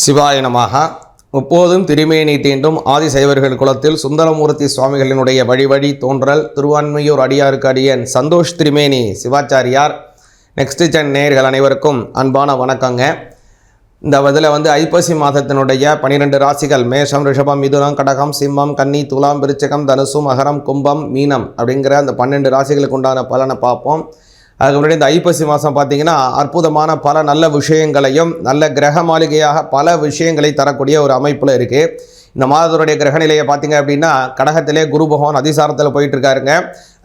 சிவாய நமஹ. முப்போதும் திருமேனி தீண்டும் ஆதிசைவர்கள் குலத்தில் சுந்தரமூர்த்தி சுவாமிகளினுடைய வழி தோன்றல் திருவான்மையூர் அடியாருக்கு அடியன் சந்தோஷ் திருமேனி சிவாச்சாரியார். நெக்ஸ்ட் ஜென் நேயர்கள் அனைவருக்கும் அன்பான வணக்கங்க. இந்த இதில் ஐப்பசி மாதத்தினுடைய 12 ராசிகள் மேஷம், ரிஷபம், மிதுனம், கடகம், சிம்மம், கன்னி, துலாம், விருச்சிகம், தனுசு, மகரம், கும்பம், மீனம் அப்படிங்கிற அந்த 12 ராசிகளுக்கு உண்டான பலனை பார்ப்போம். அதுக்கு முன்னாடி இந்த ஐப்பசி மாதம் பார்த்திங்கன்னா அற்புதமான பல நல்ல விஷயங்களையும் நல்ல கிரக மாளிகையாக பல விஷயங்களை தரக்கூடிய ஒரு அமைப்பில் இருக்குது. இந்த மாதத்துடைய கிரகநிலையை பார்த்திங்க அப்படின்னா கடகத்திலே குரு பகவான் அதிசாரத்தில் போயிட்டுருக்காருங்க.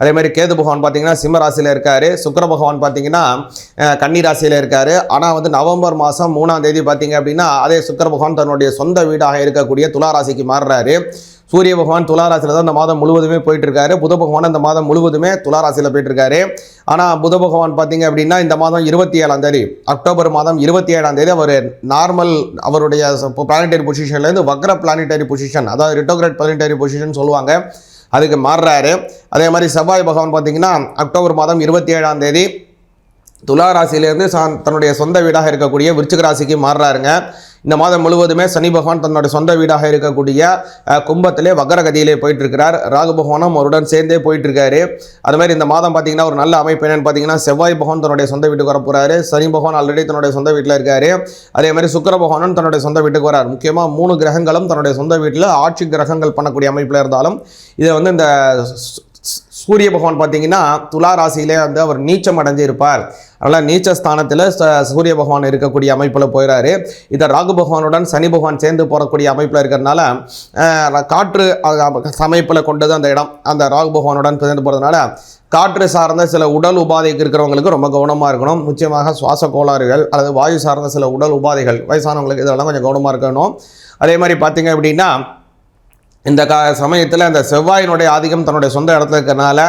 அதேமாதிரி கேது பகவான் பார்த்திங்கன்னா சிம்ம ராசியில் இருக்கார். சுக்கிர பகவான் பார்த்திங்கன்னா கன்னி ராசியில் இருக்கார். ஆனால் நவம்பர் மாதம் 3ஆம் தேதி பார்த்திங்க அப்படின்னா அதே சுக்கிர பகவான் தன்னுடைய சொந்த வீடாக இருக்கக்கூடிய துலா ராசிக்கு மாறுறாரு. சூரிய பகவான் துளாராசியில் தான் இந்த மாதம் முழுவதுமே போயிட்டுருக்காரு. புத பகவான் இந்த மாதம் முழுவதுமே துளாராசியில் போயிட்டுருக்காரு. ஆனால் புத பகவான் பார்த்திங்க அப்படின்னா இந்த மாதம் 27ஆம் தேதி அக்டோபர் மாதம் 27ஆம் தேதி அவர் நார்மல் அவருடைய பிளானட்டரி பொசிஷன்லேருந்து வக்ர பிளானட்டரி பொசிஷன், அதாவது ரிட்டோகிரேட் பிளானட்டரி பொசிஷன் சொல்லுவாங்க, அதுக்கு மாறுறாரு. அதே மாதிரி செவ்வாய் பகவான் பார்த்திங்கன்னா அக்டோபர் மாதம் 27ஆம் தேதி துலா ராசியிலேருந்து தன்னுடைய சொந்த வீடாக இருக்கக்கூடிய விருச்சிக ராசிக்கு மாறுறாருங்க. இந்த மாதம் முழுவதுமே சனி பகவான் தன்னுடைய சொந்த வீடாக இருக்கக்கூடிய கும்பத்திலே வக்ரகதியிலே போயிட்டுருக்கிறார். ராகு பகவானும் அவருடன் சேர்ந்தே போயிட்டுருக்காரு. அதுமாதிரி இந்த மாதம் பார்த்திங்கன்னா ஒரு நல்ல அமைப்பு என்னென்னு பார்த்தீங்கன்னா செவ்வாய் பகவான் தன்னுடைய சொந்த வீட்டுக்கு வர போகிறாரு. சனி பகவான் ஆல்ரெடி தன்னுடைய சொந்த வீட்டில் இருக்கார். அதே மாதிரி சுக்கிர பகவானும் தன்னுடைய சொந்த வீட்டுக்கு வரார். முக்கியமாக 3 கிரகங்களும் தன்னுடைய சொந்த வீட்டில் ஆட்சி கிரகங்கள் பண்ணக்கூடிய அமைப்பில் இருந்தாலும் இதை இந்த சூரிய பகவான் பார்த்தீங்கன்னா துலா ராசியிலே அவர் நீச்சம் அடைஞ்சு இருப்பார். அதனால் நீச்ச ஸ்தானத்தில் சூரிய பகவான் இருக்கக்கூடிய அமைப்பில் போயிடாரு. இதை ராகு பகவானுடன் சனி பகவான் சேர்ந்து போகக்கூடிய அமைப்பில் இருக்கிறதுனால காற்று அமைப்பில் கொண்டது அந்த இடம். அந்த ராகு பகவானுடன் சேர்ந்து போகிறதுனால காற்று சார்ந்த சில உடல் உபாதைக்கு இருக்கிறவங்களுக்கு ரொம்ப கவனமாக இருக்கணும். முக்கியமாக சுவாச கோளாறுகள் அல்லது வாயு சார்ந்த சில உடல் உபாதைகள் வயசானவங்களுக்கு இதெல்லாம் கொஞ்சம் கவனமாக இருக்கணும். அதே மாதிரி பார்த்திங்க அப்படின்னா இந்த சமயத்தில் அந்த செவ்வாயினுடைய ஆதிக்கம் தன்னுடைய சொந்த இடத்துல இருக்கிறனால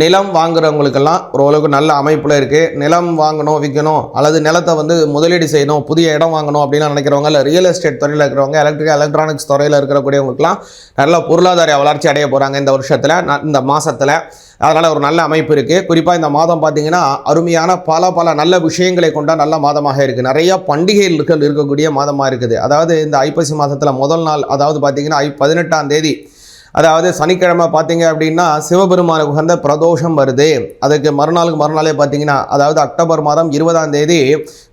நிலம் வாங்குறவங்களுக்கெல்லாம் ஓரளவுக்கு நல்ல அமைப்பில் இருக்குது. நிலம் வாங்கணும், விற்கணும், அல்லது நிலத்தை முதலீடு செய்யணும், புதிய இடம் வாங்கணும் அப்படின்னு நினைக்கிறவங்க, இல்லை ரியல் எஸ்டேட் துறையில் இருக்கிறவங்க, எலக்ட்ரானிக்ஸ் துறையில் இருக்கக்கூடியவங்களுக்குலாம் நல்ல பொருளாதார வளர்ச்சி அடைய போகிறாங்க இந்த வருஷத்தில், இந்த மாதத்தில். அதனால் ஒரு நல்ல அமைப்பு இருக்குது. குறிப்பாக இந்த மாதம் பார்த்திங்கன்னா அருமையான பல நல்ல விஷயங்களை கொண்ட நல்ல மாதமாக இருக்குது. நிறையா பண்டிகைகள் இருக்கக்கூடிய மாதமாக இருக்குது. அதாவது இந்த ஐப்பசி மாதத்தில் முதல் நாள், அதாவது பார்த்திங்கன்னா 18ஆம் தேதி, அதாவது சனிக்கிழமை பார்த்திங்க அப்படின்னா சிவபெருமானுக்கு உகந்த பிரதோஷம் வருது. அதுக்கு மறுநாளே பார்த்திங்கன்னா அதாவது அக்டோபர் மாதம் 20ஆம் தேதி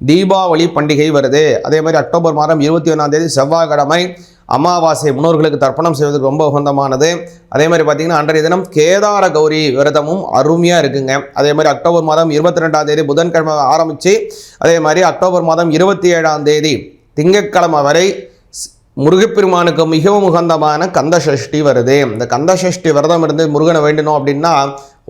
தீபாவளி பண்டிகை வருது. அதே மாதிரி அக்டோபர் மாதம் 21ஆம் தேதி செவ்வாய்க்கிழமை அமாவாசை, முன்னோர்களுக்கு தர்ப்பணம் செய்வதற்கு ரொம்ப உகந்தமானது. அதே மாதிரி பார்த்திங்கன்னா அன்றைய தினம் கேதார கௌரி விரதமும் அருமையாக இருக்குங்க. அதே மாதிரி அக்டோபர் மாதம் 22ஆம் தேதி புதன்கிழமை ஆரம்பித்து அதே மாதிரி அக்டோபர் மாதம் 27ஆம் தேதி திங்கட்கிழமை வரை முருகப்பெருமானுக்கு மிகவும் உகந்தமான கந்த சஷ்டி வருது. இந்த கந்த சஷ்டி விரதம் இருந்து முருகனை வேண்டணும் அப்படின்னா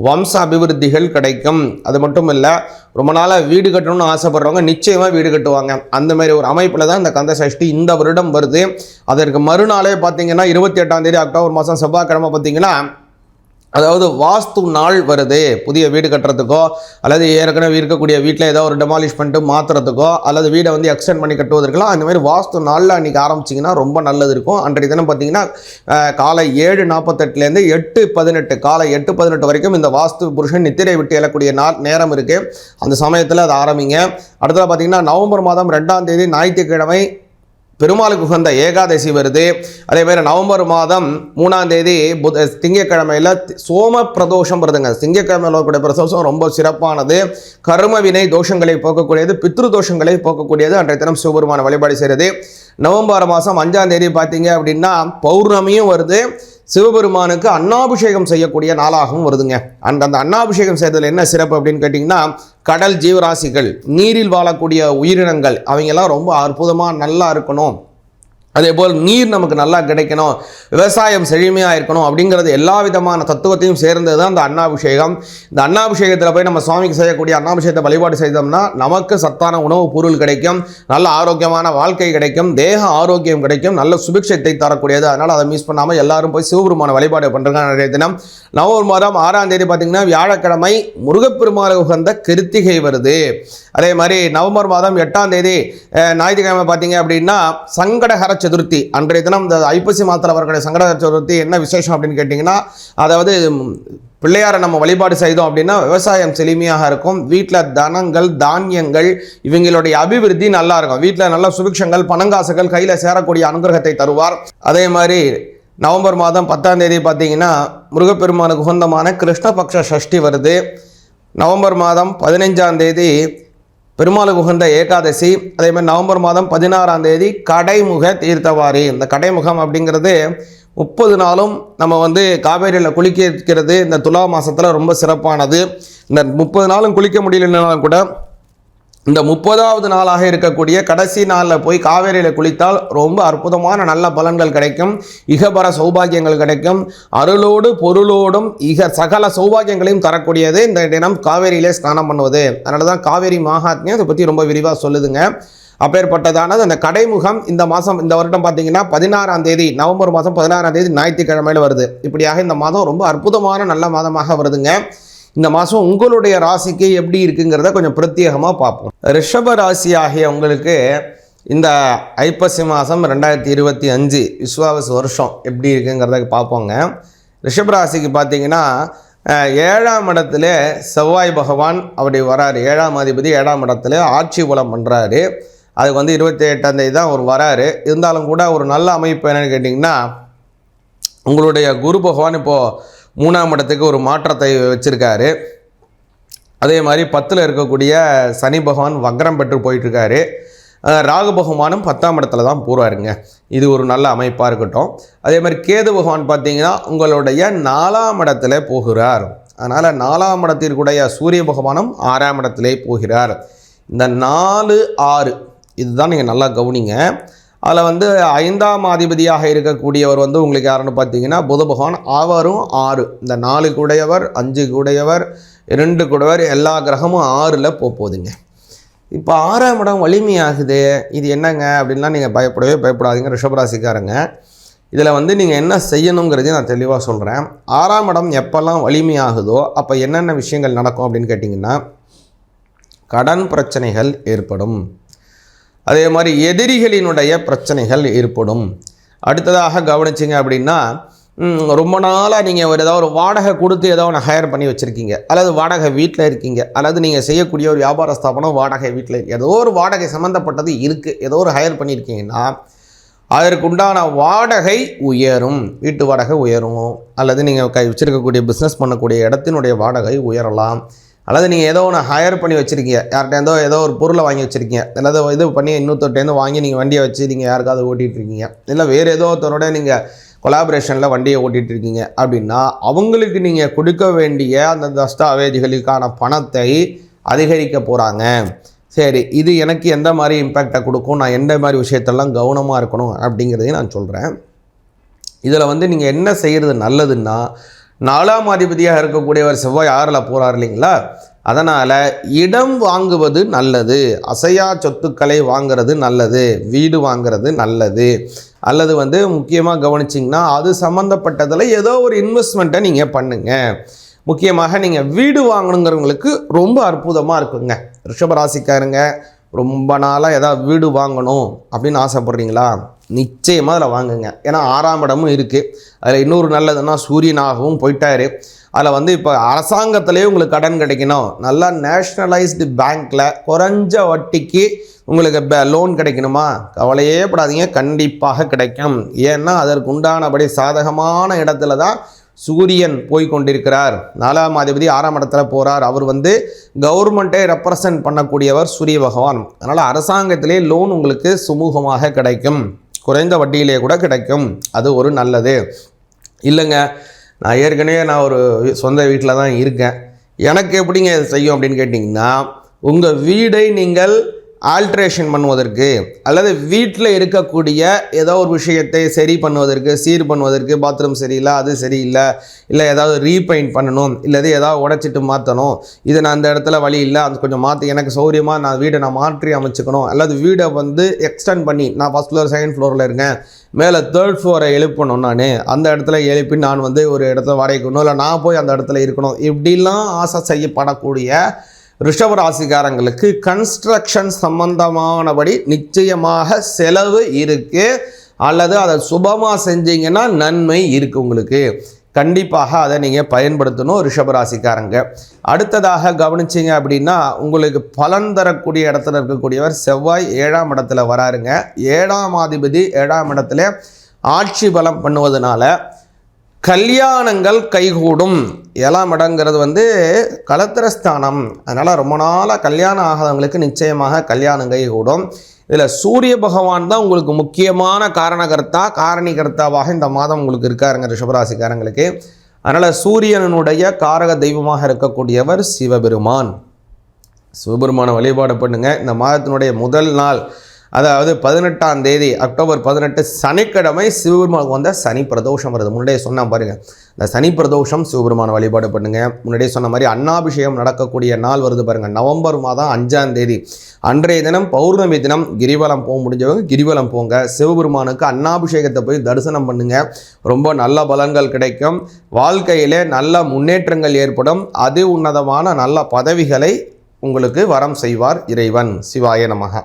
வம்ச அபிவிருத்திகள் கிடைக்கும். அது மட்டும் இல்லை, ரொம்ப நாளாக வீடு கட்டணும்னு ஆசைப்படுறவங்க நிச்சயமாக வீடு கட்டுவாங்க. அந்த மாதிரி ஒரு அமைப்பில் தான் இந்த கந்த சஷ்டி இந்த வருடம் வருது. அதற்கு மறுநாளே பார்த்திங்கன்னா 28ஆம் தேதி அக்டோபர் மாதம் செவ்வாய்க்கிழமை பார்த்திங்கன்னா அதாவது வாஸ்து நாள் வருது. புதிய வீடு கட்டுறதுக்கோ அல்லது ஏற்கனவே இருக்கக்கூடிய வீட்டில் ஏதோ ஒரு டெமாலிஷ் பண்ணிட்டு மாற்றுறதுக்கோ அல்லது வீடை எக்ஸ்டெண்ட் பண்ணி கட்டுவதற்கெல்லாம் அந்த மாதிரி வாஸ்து நாளில் அன்றைக்கி ஆரம்பிச்சிங்கன்னா ரொம்ப நல்லது இருக்கும். அன்றைய தினம் பார்த்திங்கன்னா காலை 7:48 8:18 காலை 8:18 வரைக்கும் இந்த வாஸ்து புருஷன் நித்திரை விட்டு எழக்கூடிய நேரம் இருக்குது. அந்த சமயத்தில் அதை ஆரம்பிங்க. அடுத்தது பார்த்திங்கன்னா நவம்பர் மாதம் 2ஆம் தேதி ஞாயிற்றுக்கிழமை பெருமாளுக்கு உகந்த ஏகாதசி வருது. அதே மாதிரி நவம்பர் மாதம் 3ஆம் தேதி திங்கட்கிழமையில் சோம பிரதோஷம் வருதுங்க. திங்கட்கிழமையில் வரக்கூடிய பிரதோஷம் ரொம்ப சிறப்பானது. கர்ம வினை தோஷங்களை போக்கக்கூடியது, பித்ரு தோஷங்களை போக்கக்கூடியது. அன்றைய தினம் சிவபெருமான வழிபாடு செய்கிறது. நவம்பர் மாதம் 5ஆம் தேதி பார்த்தீங்க அப்படின்னா பௌர்ணமியும் வருது. சிவபெருமானுக்கு அன்னாபிஷேகம் செய்யக்கூடிய நாளாகவும் வருதுங்க. அந்த அன்னாபிஷேகம் செய்ததில் என்ன சிறப்பு அப்படின்னு கேட்டிங்கன்னா கடல் ஜீவராசிகள், நீரில் வாழக்கூடிய உயிரினங்கள் அவங்கெல்லாம் ரொம்ப அற்புதமாக நல்லா இருக்கணும். அதே போல் நீர் நமக்கு நல்லா கிடைக்கணும், விவசாயம் செழுமையாக இருக்கணும் அப்படிங்கிறது எல்லா விதமான தத்துவத்தையும் சேர்ந்தது தான் இந்த அன்னாபிஷேகம். இந்த அன்னாபிஷேகத்தில் போய் நம்ம சுவாமிக்கு செய்யக்கூடிய அன்னாபிஷேகத்தை வழிபாடு செய்தோம்னா நமக்கு சத்தான உணவுப் பொருள் கிடைக்கும், நல்ல ஆரோக்கியமான வாழ்க்கை கிடைக்கும், தேக ஆரோக்கியம் கிடைக்கும், நல்ல சுபிக்ஷத்தை தரக்கூடியது. அதனால் அதை மிஸ் பண்ணாமல் எல்லாரும் போய் சிவபெருமான வழிபாடு பண்ணுறாங்க. நிறைய தினம் நவம்பர் மாதம் 6ஆம் தேதி பார்த்திங்கன்னா வியாழக்கிழமை முருகப்பெருமானுக்கு உகந்த கிருத்திகை வருது. அதே மாதிரி நவம்பர் மாதம் 8ஆம் தேதி ஞாயிற்றுக்கிழமை பார்த்திங்க அப்படின்னா சங்கடஹர சதுர்த்தி. அன்றைய தினம் இந்த ஐப்பசி மாதத்தில் வரக்கூடிய சங்கடஹர சதுர்த்தி என்ன விசேஷம் அப்படின்னு கேட்டிங்கன்னா அதாவது பிள்ளையாரை நம்ம வழிபாடு செய்தோம் அப்படின்னா விவசாயம் செழுமையாக இருக்கும். வீட்டில் தனங்கள் தானியங்கள் இவங்களுடைய அபிவிருத்தி நல்லா இருக்கும். வீட்டில் நல்ல சுபிக்ஷங்கள் பணங்காசுகள் கையில் சேரக்கூடிய அனுகிரகத்தை தருவார். அதே மாதிரி நவம்பர் மாதம் 10ஆம் தேதி பார்த்தீங்கன்னா முருகப்பெருமானுக்கு உகந்தமான கிருஷ்ணபக்ஷ சஷ்டி வருது. நவம்பர் மாதம் 15ஆம் தேதி பெருமாளுக்கு உகந்த ஏகாதசி. அதே மாதிரி நவம்பர் மாதம் 16ஆம் தேதி கடைமுக தீர்த்தவாரி. இந்த கடைமுகம் அப்படிங்கிறது 30 நாளும் நம்ம காவேரியில் குளிக்க இருக்கிறது இந்த துலா மாதத்தில் ரொம்ப சிறப்பானது. இந்த 30 நாளும் குளிக்க முடியலனாலும் கூட இந்த 30வது நாளாக இருக்கக்கூடிய கடைசி நாளில் போய் காவேரியில் குளித்தால் ரொம்ப அற்புதமான நல்ல பலன்கள் கிடைக்கும். இகபர சௌபாகியங்கள் கிடைக்கும். அருளோடு பொருளோடும் சகல சௌபாகியங்களையும் தரக்கூடியது இந்த தினம் காவேரியிலே ஸ்நானம் பண்ணுவது. அதனால தான் காவேரி மகாத்மியம் அதை பற்றி ரொம்ப விரிவாக சொல்லுதுங்க. அப்பேற்பட்டதானது அந்த கடைமுகம் இந்த மாதம் இந்த வருடம் பார்த்தீங்கன்னா 16ஆம் தேதி நவம்பர் மாதம் 16ஆம் தேதி ஞாயிற்றுக்கிழமையில் வருது. இப்படியாக இந்த மாதம் ரொம்ப அற்புதமான நல்ல மாதமாக வருதுங்க. இந்த மாதம் உங்களுடைய ராசிக்கு எப்படி இருக்குங்கிறத கொஞ்சம் பிரத்யேகமாக பார்ப்போம். ரிஷப ராசி ஆகிய உங்களுக்கு இந்த ஐப்பசி மாதம் 2025 விஸ்வாவசு வருஷம் எப்படி இருக்குங்கிறத பார்ப்போங்க. ரிஷப ராசிக்கு பார்த்தீங்கன்னா 7ஆம் இடத்துல செவ்வாய் பகவான் அப்படி வராரு. 7ஆம் அதிபதி 7ஆம் இடத்துல ஆட்சி பலம் பண்ணுறாரு. அதுக்கு 28ஆம் தேதி தான் அவர் வராரு. இருந்தாலும் கூட ஒரு நல்ல அமைப்பு என்னென்னு கேட்டிங்கன்னா உங்களுடைய குரு பகவான் இப்போது 3ஆம் இடத்துக்கு ஒரு மாற்றத்தை வச்சுருக்காரு. அதே மாதிரி 10ல் இருக்கக்கூடிய சனி பகவான் வக்ரம் பெற்று போயிட்டுருக்காரு. ராகு பகவானும் 10ஆம் இடத்துல தான் போகிறாருங்க. இது ஒரு நல்ல அமைப்பாக இருக்கட்டும். அதே மாதிரி கேது பகவான் பார்த்திங்கன்னா உங்களுடைய 4ஆம் இடத்துல போகிறார். அதனால் 4ஆம் இடத்திற்குடைய சூரிய பகவானும் 6ஆம் இடத்திலே போகிறார். இந்த 4, 6 இதுதான் நீங்கள் நல்லா கவனிங்க. அதில் 5ஆம் அதிபதியாக இருக்கக்கூடியவர் உங்களுக்கு யாருன்னு பார்த்தீங்கன்னா புத பகவான். அவரும் 6. இந்த 4 கூடையவர் 5 கூடையவர் 2 கூடையவர் எல்லா கிரகமும் 6ல் போகுதுங்க. இப்போ 6ஆம் இடம் வலிமையாகுது. இது என்னங்க அப்படின்லாம் நீங்கள் பயப்படாதீங்க ரிஷபராசிக்காரங்க. இதில் நீங்கள் என்ன செய்யணுங்கிறதையும் நான் தெளிவாக சொல்கிறேன். 6ஆம் இடம் எப்போல்லாம் வலிமையாகுதோ அப்போ என்னென்ன விஷயங்கள் நடக்கும் அப்படின்னு கேட்டிங்கன்னா கடன் பிரச்சனைகள் ஏற்படும். அதே மாதிரி எதிரிகளினுடைய பிரச்சனைகள் ஏற்படும். அடுத்ததாக கவனிச்சிங்க அப்படின்னா ரொம்ப நாளாக நீங்கள் ஏதோ ஒரு வாடகை கொடுத்து ஏதோ ஒன்று ஹையர் பண்ணி வச்சுருக்கீங்க, அல்லது வாடகை வீட்டில் இருக்கீங்க, அல்லது நீங்கள் செய்யக்கூடிய ஒரு வியாபார ஸ்தாபனம் வாடகை வீட்டில் ஏதோ ஒரு வாடகை சம்மந்தப்பட்டது இருக்குது, ஏதோ ஒரு ஹையர் பண்ணியிருக்கீங்கன்னா அதற்குண்டான வாடகை உயரும். வீட்டு வாடகை உயரும், அல்லது நீங்கள் வச்சுருக்கக்கூடிய பிஸ்னஸ் பண்ணக்கூடிய இடத்தினுடைய வாடகை உயரலாம். அல்லது நீங்கள் ஏதோ ஒன்று ஹையர் பண்ணி வச்சுருக்கீங்க, யார்கிட்டேருந்தோ ஏதோ ஒரு பொருளை வாங்கி வச்சுருக்கீங்க, அல்லது இது பண்ணி இன்னொருத்தர்ட்டேருந்து வாங்கி நீங்கள் வண்டியை வச்சு நீங்கள் யாருக்காவது ஓட்டிகிட்ருக்கீங்க, இல்லை வேறு ஏதோ ஒருத்தரோட நீங்கள் கொலாபரேஷனில் வண்டியை ஓட்டிகிட்ருக்கீங்க அப்படின்னா அவங்களுக்கு நீங்கள் கொடுக்க வேண்டிய அந்த தஸ்தாவேஜுகளுக்கான பணத்தை அதிகரிக்க போகிறாங்க. சரி, இது எனக்கு எந்த மாதிரி இம்பேக்டை கொடுக்கும், நான் எந்த மாதிரி விஷயத்தெல்லாம் கவனமாக இருக்கணும் அப்படிங்கிறதையும் நான் சொல்கிறேன். இதில் நீங்கள் என்ன செய்கிறது நல்லதுன்னா 4ஆம் அதிபதியாக இருக்கக்கூடியவர் செவ்வாய் 6ல் போகிறார் இல்லைங்களா, அதனால் இடம் வாங்குவது நல்லது, அசையா சொத்துக்களை வாங்கிறது நல்லது, வீடு வாங்கிறது நல்லது, அல்லது முக்கியமாக கவனிச்சிங்கன்னா அது சம்மந்தப்பட்டதில் ஏதோ ஒரு இன்வெஸ்ட்மெண்ட்டை நீங்கள் பண்ணுங்கள். முக்கியமாக நீங்கள் வீடு வாங்கணுங்கிறவங்களுக்கு ரொம்ப அற்புதமாக இருக்குங்க. ரிஷபராசிக்காரங்க ரொம்ப நாளாக ஏதாவது வீடு வாங்கணும் அப்படின்னு ஆசைப்பட்றீங்களா, நிச்சயமாக அதில் வாங்குங்க. ஏன்னா 6ஆம் இடமும் இருக்குது. அதில் இன்னொரு நல்லதுன்னா சூரியனாகவும் போயிட்டார். அதில் இப்போ அரசாங்கத்திலே உங்களுக்கு கடன் கிடைக்கணும், நல்லா நேஷ்னலைஸ்டு பேங்க்கில் குறைஞ்ச வட்டிக்கு உங்களுக்கு லோன் கிடைக்கணுமா, கவலையே படாதீங்க, கண்டிப்பாக கிடைக்கும். ஏன்னா அதற்கு உண்டானபடி சாதகமான இடத்துல தான் சூரியன் போய் கொண்டிருக்கிறார். 4ஆம் அதிபதி 6ஆம் இடத்துல போகிறார். அவர் கவர்மெண்ட்டை ரெப்ரசன்ட் பண்ணக்கூடியவர் சூரிய பகவான். அதனால் அரசாங்கத்திலே லோன் உங்களுக்கு சுமூகமாக கிடைக்கும், குறைந்த வட்டியிலே கூட கிடைக்கும். அது ஒரு நல்லது. இல்லைங்க, நான் ஏற்கனவே ஒரு சொந்த வீட்டில் தான் இருக்கேன், எனக்கு எப்படிங்க இது செய்யும் அப்படின்னு கேட்டிங்கன்னா உங்கள் வீடை நீங்கள் ஆல்ட்ரேஷன் பண்ணுவதற்கு, அல்லது வீட்டில் இருக்கக்கூடிய ஏதோ ஒரு விஷயத்தை சரி பண்ணுவதற்கு, சீர் பண்ணுவதற்கு, பாத்ரூம் சரியில்லை, அது சரியில்லை, இல்லை ஏதாவது ரீபெயிண்ட் பண்ணணும், இல்லது ஏதாவது உடைச்சிட்டு மாற்றணும், இது நான் அந்த இடத்துல வழி இல்லை, அது கொஞ்சம் மாற்றி எனக்கு சௌகரியமாக நான் வீடை மாற்றி அமைச்சுக்கணும், அல்லது வீடை எக்ஸ்டெண்ட் பண்ணி நான் ஃபஸ்ட் ஃப்ளோர் செகண்ட் ஃப்ளோரில் இருக்கேன், மேலே 3rd ஃப்ளோரை எழுப்பணும், நான் அந்த இடத்துல எழுப்பி நான் ஒரு இடத்துல வாடகைக்கணும், இல்லை நான் போய் அந்த இடத்துல இருக்கணும், இப்படிலாம் ஆசை செய்யப்படக்கூடிய ரிஷபராசிக்காரங்களுக்கு கன்ஸ்ட்ரக்ஷன் சம்பந்தமானபடி நிச்சயமாக செலவு இருக்குது, அல்லது அதை சுபமாக செஞ்சீங்கன்னா நன்மை இருக்குது. உங்களுக்கு கண்டிப்பாக அதை நீங்கள் பயன்படுத்தணும் ரிஷபராசிக்காரங்க. அடுத்ததாக கவனிச்சிங்க அப்படின்னா உங்களுக்கு பலன் தரக்கூடிய இடத்துல இருக்கக்கூடியவர் செவ்வாய் 7ஆம் இடத்துல வராருங்க. 7ஆம் அதிபதி 7ஆம் இடத்துல ஆட்சி பலம் பண்ணுவதனால கல்யாணங்கள் கைகூடும். 7ஆம் இடங்கிறது கலத்திரஸ்தானம். அதனால் ரொம்ப நாளாக கல்யாணம் ஆகாதவங்களுக்கு நிச்சயமாக கல்யாணம் கைகூடும். இதில் சூரிய பகவான் தான் உங்களுக்கு முக்கியமான காரணிகர்த்தாவாக இந்த மாதம் உங்களுக்கு இருக்காருங்க ரிஷபராசிக்காரங்களுக்கு. அதனால் சூரியனுடைய காரக தெய்வமாக இருக்கக்கூடியவர் சிவபெருமான். சிவபெருமான வழிபாடு பண்ணுங்க. இந்த மாதத்தினுடைய முதல் நாள், அதாவது 18ஆம் தேதி அக்டோபர் 18 சனிக்கிழமை சிவபெருமானுக்கு சனி பிரதோஷம் வருது. முன்னாடியே சொன்னால் பாருங்கள், இந்த சனி பிரதோஷம் சிவபெருமான வழிபாடு பண்ணுங்கள். முன்னாடியே சொன்ன மாதிரி அன்னாபிஷேகம் நடக்கக்கூடிய நாள் வருது பாருங்கள், நவம்பர் மாதம் 5ஆம் தேதி. அன்றைய தினம் பௌர்ணமி தினம் கிரிவலம் போக முடிஞ்சவங்க கிரிவலம் போங்க. சிவபெருமானுக்கு அன்னாபிஷேகத்தை போய் தரிசனம் பண்ணுங்கள். ரொம்ப நல்ல பலன்கள் கிடைக்கும். வாழ்க்கையிலே நல்ல முன்னேற்றங்கள் ஏற்படும். அதி உன்னதமான நல்ல பதவிகளை உங்களுக்கு வரம் செய்வார் இறைவன். சிவாய நமக.